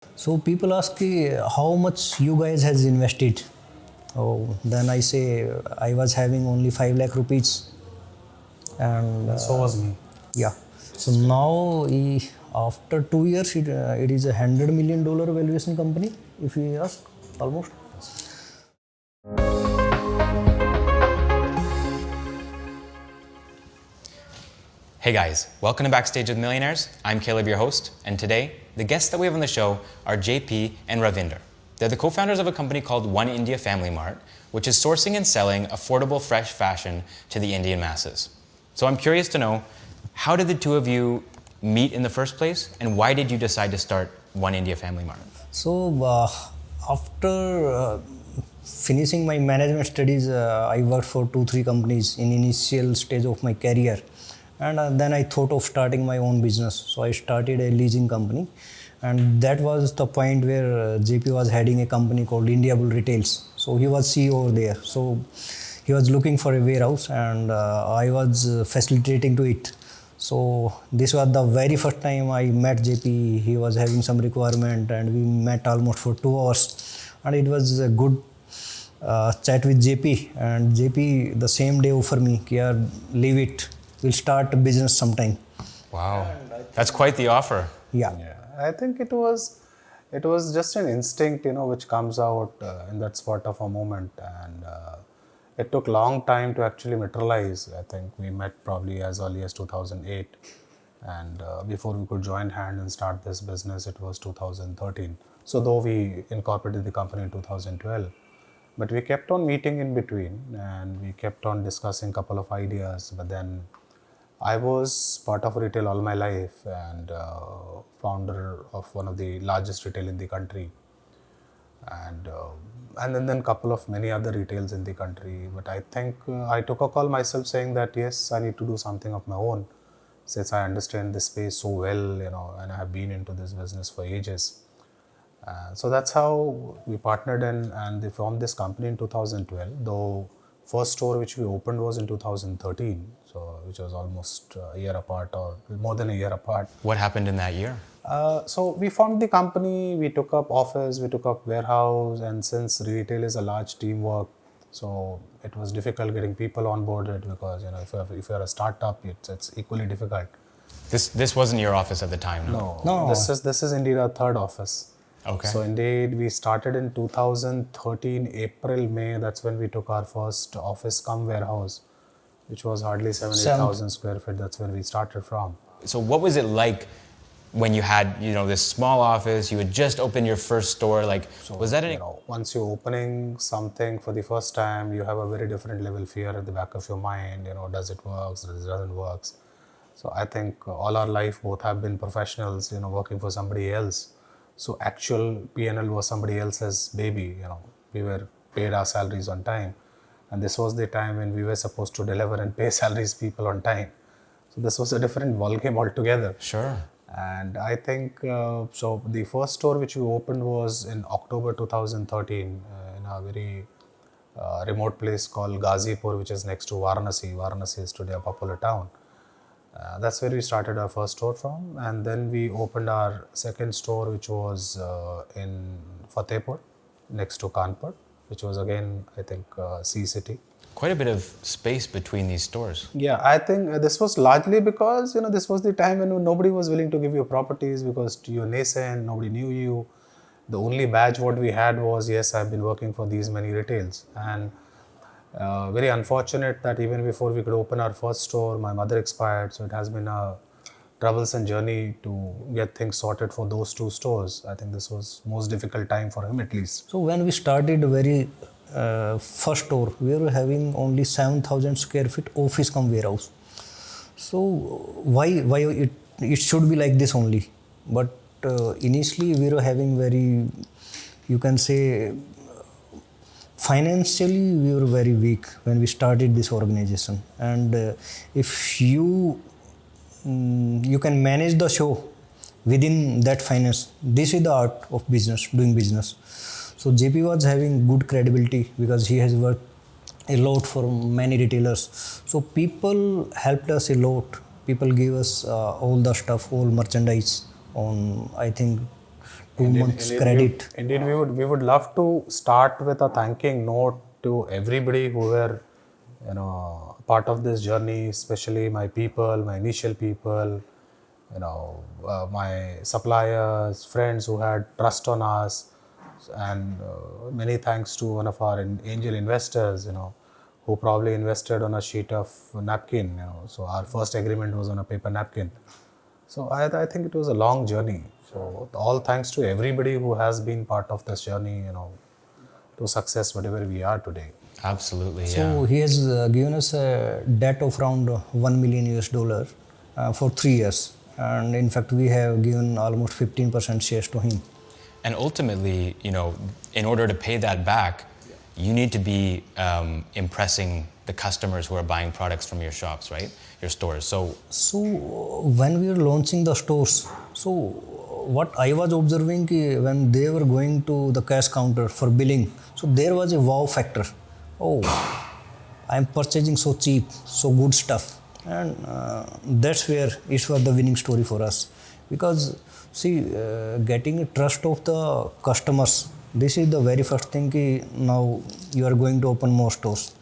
So people ask how much you guys has invested. Oh, then I say I was having only 5 lakh rupees, and So was me. yeah. So now after 2 years, it is $100 million valuation company. If you ask, almost. Hey guys, welcome to Backstage with Millionaires. I'm Caleb, your host, and today, the guests that we have on the show are JP and Ravinder. They're the co-founders of a company called One India Family Mart, which is sourcing and selling affordable, fresh fashion to the Indian masses. So I'm curious to know, how did the two of you meet in the first place, and why did you decide to start One India Family Mart? So after finishing my management studies, I worked for 2-3 companies in initial stage of my career, and then I thought of starting my own business. So I started a leasing company, and that was the point where JP was heading a company called India Bull Retails. So he was CEO over there. So he was looking for a warehouse, and I was facilitating to it. So this was the very first time I met JP. He was having some requirement, and we met almost for 2 hours, and it was a good chat with JP. And JP the same day offered me, "Yeah, leave it. We'll start a business sometime." Wow, that's quite the offer. Yeah. Yeah, I think it was just an instinct, which comes out in that spot of a moment, and it took long time to actually materialize. I think we met probably as early as 2008, and before we could join hand and start this business, it was 2013. So though we incorporated the company in 2012, but we kept on meeting in between, and we kept on discussing a couple of ideas, but then I was part of retail all my life, and founder of one of the largest retail in the country, and then couple of many other retails in the country. But I think I took a call myself saying that yes, I need to do something of my own, since I understand this space so well, and I have been into this business for ages. So that's how we partnered and they formed this company in 2012. Though first store which we opened was in 2013, so which was almost a year apart or more than a year apart. What happened in that year? So we formed the company, we took up office, we took up warehouse, and since retail is a large teamwork, so it was difficult getting people onboarded because if you're a startup, it's equally difficult. This wasn't your office at the time, no? No, this is indeed our third office. Okay. So indeed, we started in 2013, April, May. That's when we took our first office cum warehouse, which was hardly 78,000 square feet. That's where we started from. So what was it like when you had, this small office, you had just opened your first store? Like, was that Once you're opening something for the first time, you have a very different level fear at the back of your mind. Does it work? Does it doesn't work? So I think all our life, both have been professionals, working for somebody else. So actual P&L was somebody else's baby, we were paid our salaries on time. And this was the time when we were supposed to deliver and pay salaries people on time. So this was a different ballgame altogether. Sure. And I think, so the first store which we opened was in October 2013 in a very remote place called Ghazipur, which is next to Varanasi. Varanasi is today a popular town. That's where we started our first store from, and then we opened our second store, which was in Fatehpur, next to Kanpur, which was again, I think, Sea City. Quite a bit of space between these stores. Yeah, I think this was largely because this was the time when nobody was willing to give you properties because you're nascent, nobody knew you. The only badge what we had was, yes, I've been working for these many retails, and very unfortunate that even before we could open our first store, my mother expired. So it has been a troublesome journey to get things sorted for those two stores. I think this was most difficult time for him, at least. So when we started the very first store, we were having only 7,000 square feet office cum warehouse. So why it should be like this only? But initially we were having very, you can say, financially we were very weak when we started this organization. And if you can manage the show within that finance, this is the art of business, doing business. So JP was having good credibility because he has worked a lot for many retailers. So people helped us a lot. People gave us all the stuff, all merchandise on, I think, 2 months credit. Indeed, we would love to start with a thanking note to everybody who were, part of this journey, especially my people, my initial people, my suppliers, friends who had trust on us, and many thanks to one of our angel investors, who probably invested on a sheet of napkin. So our first agreement was on a paper napkin. So I think it was a long journey. So all thanks to everybody who has been part of this journey, to success, whatever we are today. Absolutely, yeah. So he has given us a debt of around 1 million US dollar for 3 years. And in fact, we have given almost 15% shares to him. And ultimately, in order to pay that back, you need to be impressing the customers who are buying products from your shops, right? Your stores. So when we were launching the stores, so what I was observing when they were going to the cash counter for billing, so there was a wow factor. Oh, I'm purchasing so cheap, so good stuff. And that's where it was the winning story for us. Because see, getting trust of the customers, this is the very first thing. Now you are going to open more stores.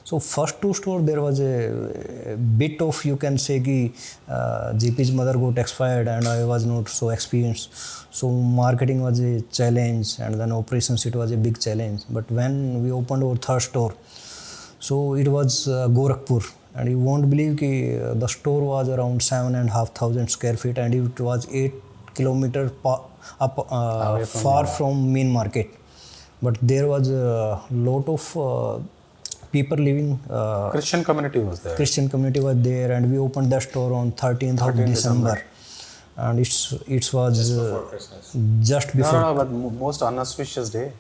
So first 2 stores there was a bit of, you can say, GP's mother got expired and I was not so experienced. So marketing was a challenge, and then operations, it was a big challenge. But when we opened our 3rd store, so it was Gorakhpur, and you won't believe the store was around 7,500 square feet, and it was 8 kilometers far from main market. But there was a lot of people living. Christian community was there. Christian community was there, and we opened that store on 13th of December. And it was just before. No, but most unauspicious day.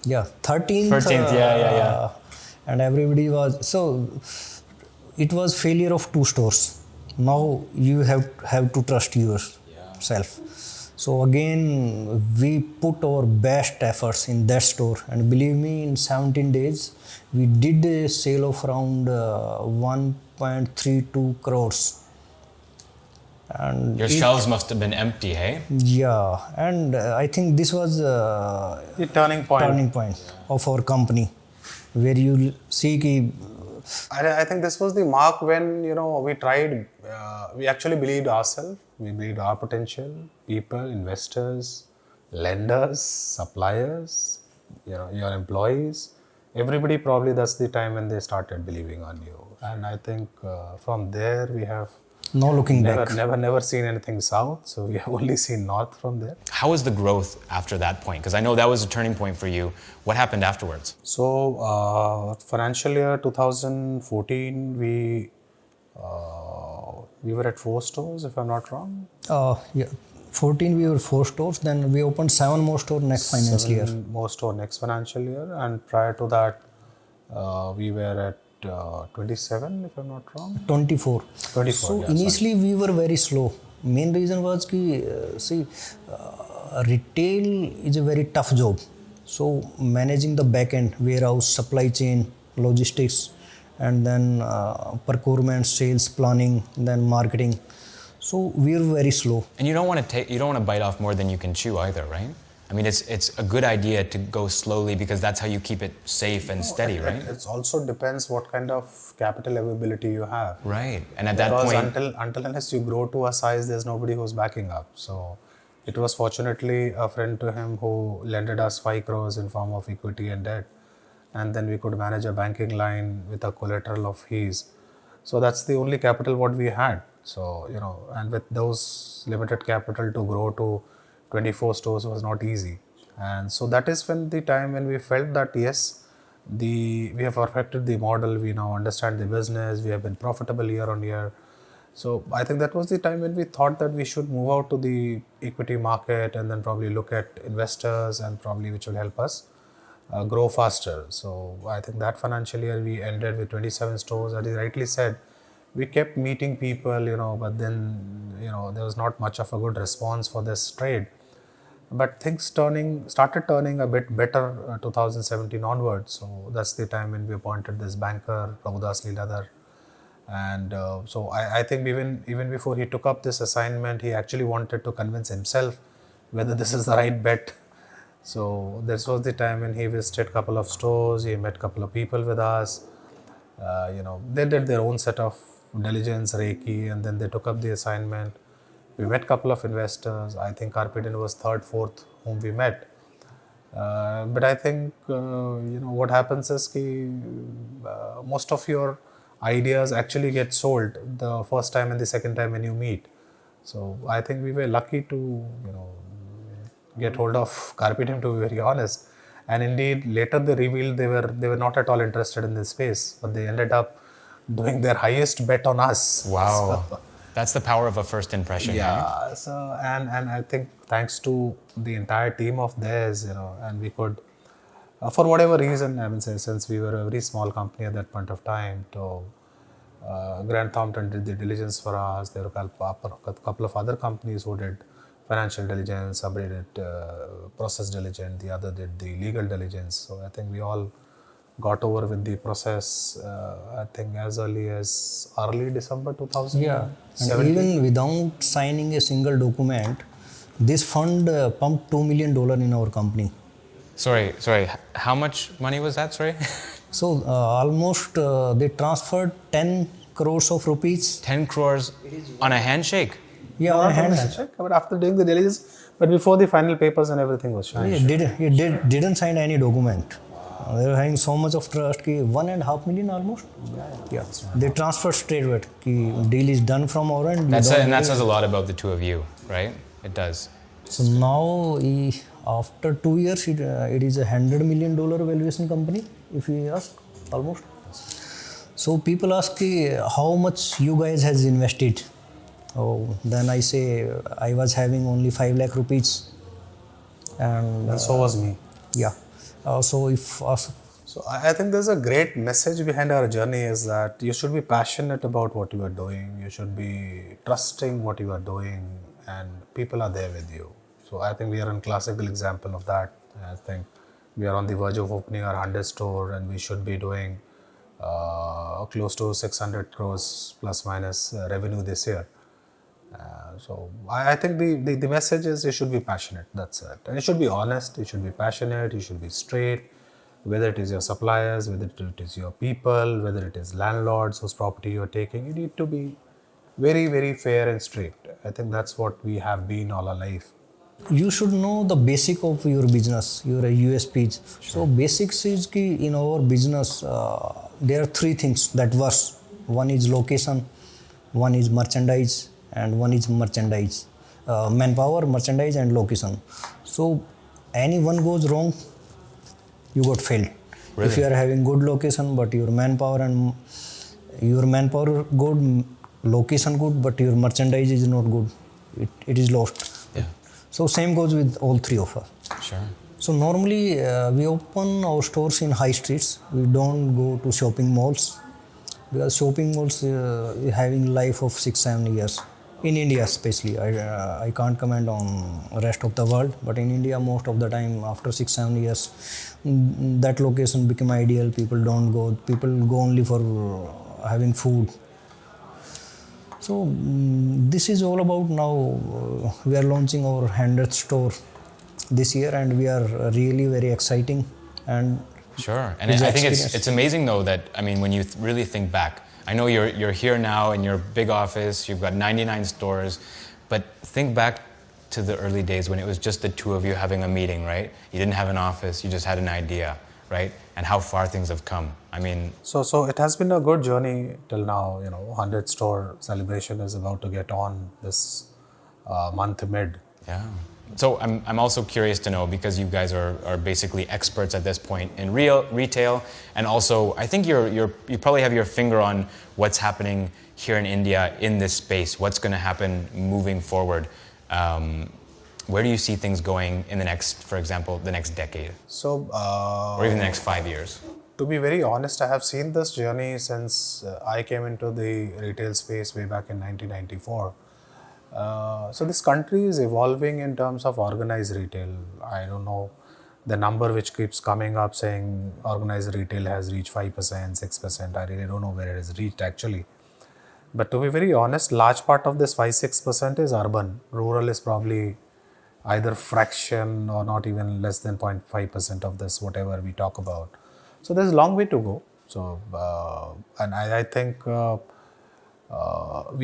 Yeah, 13th. 13th, yeah. And everybody was, so it was failure of 2 stores. Now you have to trust yourself. So again, we put our best efforts in that store, and believe me, in 17 days, we did a sale of around 1.32 crores. And Your shelves must have been empty, hey? Yeah, and I think this was The turning point. of our company, where you see I think this was the mark when, we tried, we actually believed ourselves, we believed our potential, people, investors, lenders, suppliers, your employees, everybody, probably that's the time when they started believing on you. And I think from there we have no looking back. Never seen anything south, so we have only seen north from there. How was the growth after that point? Because I know that was a turning point for you. What happened afterwards? So, financial year 2014, we were at 4 stores, if I'm not wrong. Yeah, 14 we were 4 stores. Then we opened 7 more stores next financial year. 7 more stores next financial year, and prior to that, we were at 27, if I'm not wrong. 24. 24. So yeah, initially we were very slow. Main reason was retail is a very tough job. So managing the back end, warehouse, supply chain, logistics, and then procurement, sales, planning, then marketing. So we were very slow. And you don't want to bite off more than you can chew either, right? I mean, it's a good idea to go slowly because that's how you keep it safe and steady, right? It also depends what kind of capital availability you have. Right. And at that point, until unless you grow to a size, there's nobody who's backing up. So it was fortunately a friend to him who lended us 5 crores in form of equity and debt, and then we could manage a banking line with a collateral of his. So that's the only capital what we had. So and with those limited capital to grow to 24 stores was not easy. And so that is when the time when we felt that yes, we have perfected the model, we now understand the business, we have been profitable year on year. So I think that was the time when we thought that we should move out to the equity market and then probably look at investors and probably which will help us grow faster. So I think that financial year we ended with 27 stores. As you rightly said, we kept meeting people, but then, there was not much of a good response for this trade. But things started turning a bit better 2017 onwards. So that's the time when we appointed this banker, Prabhudas Leeladhar. And so I think even before he took up this assignment, he actually wanted to convince himself whether this is the right bet. So this was the time when he visited a couple of stores, he met a couple of people with us. They did their own set of diligence, Reiki, and then they took up the assignment. We met a couple of investors. I think Carpedian was third, fourth whom we met. But I think what happens is most of your ideas actually get sold the first time and the second time when you meet. So I think we were lucky to get hold of Carpedium, to be very honest. And indeed, later they revealed they were not at all interested in this space, but they ended up doing their highest bet on us. Wow. That's the power of a first impression. Right? Yeah. So and I think thanks to the entire team of theirs, and we could, for whatever reason, I mean, since we were a very small company at that point of time, to Grant Thornton did the diligence for us. There were a couple of other companies who did financial diligence. Somebody did process diligence. The other did the legal diligence. So I think we all got over with the process. I think as early as early December 2000. Yeah, and even without signing a single document, this fund pumped $2 million in our company. Sorry. How much money was that? Sorry. So almost they transferred 10 crores of rupees. 10 crores on a handshake. Yeah, on a handshake, but after doing the diligence, but before the final papers and everything was signed. He didn't sign any document. They were having so much of trust कि 1.5 million almost. Yeah. They transferred straight away. कि deal is done from our end. And that says a lot about the two of you, right? It does. So now, after 2 years, it is $100 million valuation company, if you ask, almost. So people ask how much you guys has invested. Oh, then I say I was having only 5 lakh rupees, and so was me. Yeah. So I think there's a great message behind our journey is that you should be passionate about what you are doing. You should be trusting what you are doing, and people are there with you. So I think we are a classical example of that. I think we are on the verge of opening our 100th store, and we should be doing close to 600 crores plus minus revenue this year. So I think the message is you should be passionate. That's it. And you should be honest. You should be passionate. You should be straight. Whether it is your suppliers, whether it is your people, whether it is landlords whose property you are taking, you need to be very, very fair and straight. I think that's what we have been all our life. You should know the basic of your business, your USPs. Sure. So basics is in our business, there are 3 things that works. One is location, one is merchandise, and one is merchandise. Manpower, merchandise, and location. So any one goes wrong, you got failed. Really? If you are having good location, but your manpower good, location good, but your merchandise is not good, it is lost. Yeah. So same goes with all 3 of us. Sure. So normally we open our stores in high streets. We don't go to shopping malls, because shopping malls having life of 6-7 years. In India especially, I can't comment on rest of the world, but in India most of the time after 6-7 years, that location become ideal. People don't go. People go only for having food. So this is all about now. We are launching our 100th store this year, and we are really very exciting. And sure, and I think it's amazing though that, I mean, when you really think back, I know you're here now in your big office, you've got 99 stores, but think back to the early days when it was just the two of you having a meeting, right? You didn't have an office, you just had an idea, right? And how far things have come. I mean... So it has been a good journey till now. 100th store celebration is about to get on this month mid. Yeah. So I'm also curious to know, because you guys are basically experts at this point in retail, and also I think you probably have your finger on what's happening here in India in this space. What's going to happen moving forward? Where do you see things going in the next, for example, the next decade? Or even the next 5 years? To be very honest, I have seen this journey since I came into the retail space way back in 1994. So this country is evolving in terms of organized retail. I don't know the number which keeps coming up saying organized retail has reached 5%, 6%. I really don't know where it has reached actually. But to be very honest, large part of this 5-6% is urban. Rural is probably either fraction or not even less than 0.5% of this, whatever we talk about. So there's a long way to go. So, and I think we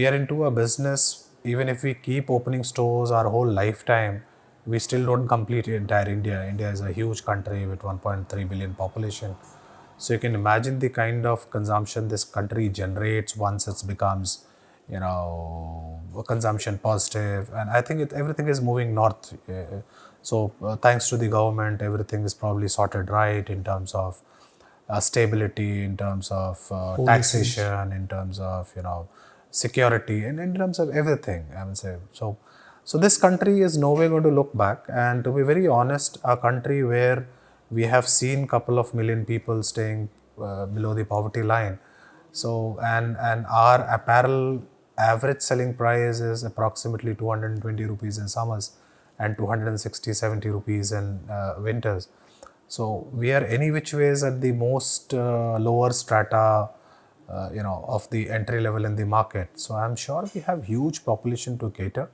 are into a business, even if we keep opening stores our whole lifetime, we still don't complete entire India. India is a huge country with 1.3 billion population. So you can imagine the kind of consumption this country generates once it becomes, consumption positive. And I think everything is moving north. So thanks to the government, everything is probably sorted right in terms of stability, in terms of taxation, in terms of security, and in terms of everything. I would say so. So this country is nowhere going to look back. And to be very honest, a country where we have seen couple of million people staying below the poverty line. So and our apparel average selling price is approximately 220 rupees in summers and 260-70 rupees in winters. So we are any which ways at the most lower strata, of the entry level in the market. So I'm sure we have huge population to cater,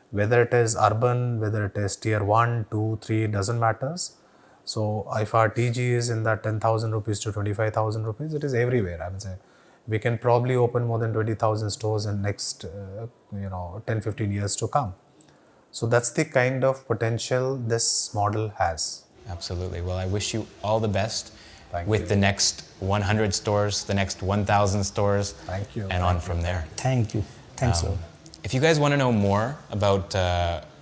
whether it is urban, whether it is tier 1, 2, 3, doesn't matters. So if our TG is in that 10,000 rupees to 25,000 rupees, it is everywhere. I would say we can probably open more than 20,000 stores in next 10-15 years to come. So that's the kind of potential this model has. Absolutely. Well, I wish you all the best Thank the next 100 stores, the next 1,000 stores, Thank you. and on from there. Thank you. Thanks a lot. If you guys want to know more about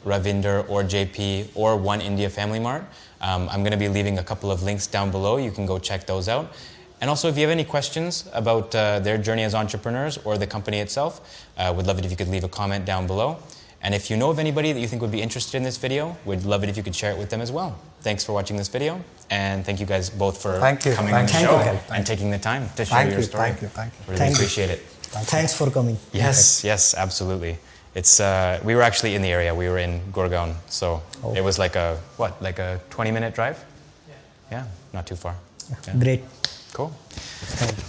Ravinder or JP or One India Family Mart, I'm going to be leaving a couple of links down below. You can go check those out. And also, if you have any questions about their journey as entrepreneurs or the company itself, would love it if you could leave a comment down below. And if you know of anybody that you think would be interested in this video, we'd love it if you could share it with them as well. Thanks for watching this video, and thank you guys both for coming on the show and taking the time to share your story. Thank you. Really appreciate it. Thanks for coming. Yes, absolutely. It's we were actually in the area. We were in Gurgaon, so it was like a 20-minute drive? Yeah, not too far. Yeah. Great. Cool. Thank you.